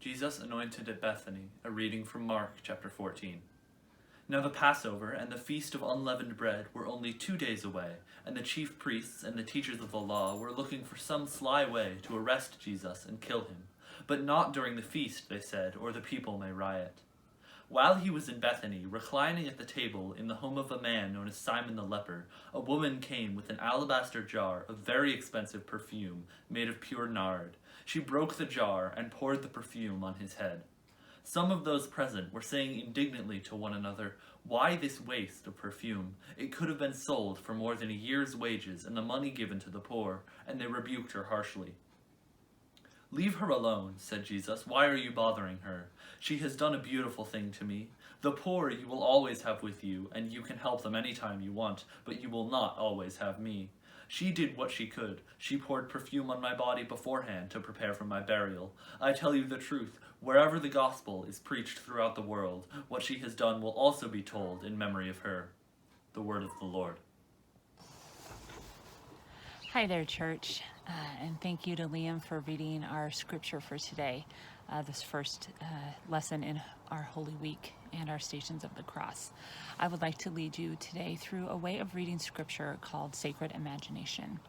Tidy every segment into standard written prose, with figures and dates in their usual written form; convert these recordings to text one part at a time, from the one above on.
Jesus anointed at Bethany, a reading from Mark chapter 14. Now the Passover and the Feast of Unleavened Bread were only 2 days away, and the chief priests and the teachers of the law were looking for some sly way to arrest Jesus and kill him. But not during the feast, they said, or the people may riot. While he was in Bethany, reclining at the table in the home of a man known as Simon the leper, a woman came with an alabaster jar of very expensive perfume made of pure nard. She broke the jar and poured the perfume on his head. Some of those present were saying indignantly to one another, "Why this waste of perfume? It could have been sold for more than a year's wages and the money given to the poor," and they rebuked her harshly. "Leave her alone," said Jesus. "Why are you bothering her? She has done a beautiful thing to me. The poor you will always have with you, and you can help them anytime you want, but you will not always have me. She did what she could. She poured perfume on my body beforehand to prepare for my burial. I tell you the truth, wherever the gospel is preached throughout the world, what she has done will also be told in memory of her." The word of the Lord. Hi there, church, and thank you to Liam for reading our scripture for today, this first lesson in our Holy Week and our Stations of the Cross. I would like to lead you today through a way of reading scripture called Sacred Imagination.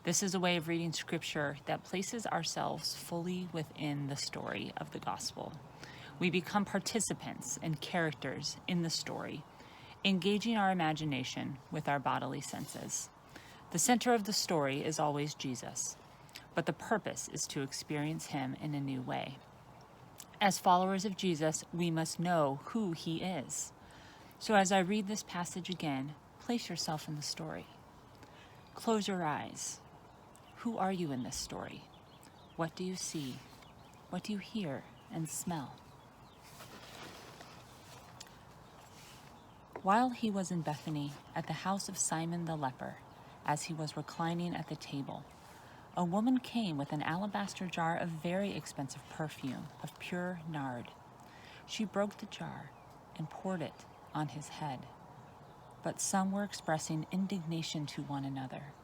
This is a way of reading scripture that places ourselves fully within the story of the gospel. We become participants and characters in the story, engaging our imagination with our bodily senses. The center of the story is always Jesus, but the purpose is to experience him in a new way. As followers of Jesus, we must know who he is. So as I read this passage again, place yourself in the story. Close your eyes. Who are you in this story? What do you see? What do you hear and smell? While he was in Bethany, at the house of Simon the leper, as he was reclining at the table, a woman came with an alabaster jar of very expensive perfume of pure nard. She broke the jar and poured it on his head. But some were expressing indignation to one another.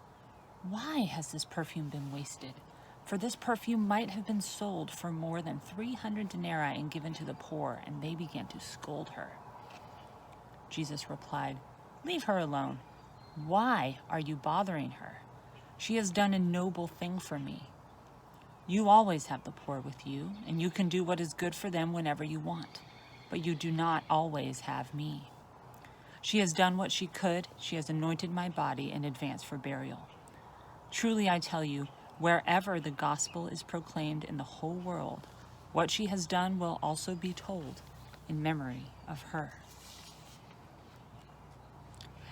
"Why has this perfume been wasted? For this perfume might have been sold for more than 300 denarii and given to the poor," and they began to scold her. Jesus replied, "Leave her alone. Why are you bothering her? She has done a noble thing for me. You always have the poor with you, and you can do what is good for them whenever you want, but you do not always have me. She has done what she could. She has anointed my body in advance for burial. Truly I tell you, wherever the gospel is proclaimed in the whole world, what she has done will also be told in memory of her."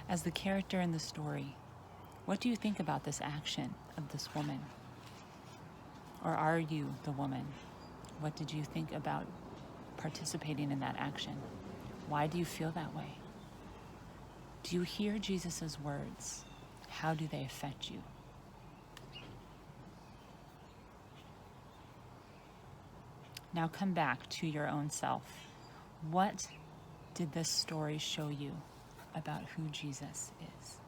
As the character in the story, what do you think about this action of this woman? Or are you the woman? What did you think about participating in that action? Why do you feel that way? Do you hear Jesus' words? How do they affect you? Now come back to your own self. What did this story show you about who Jesus is?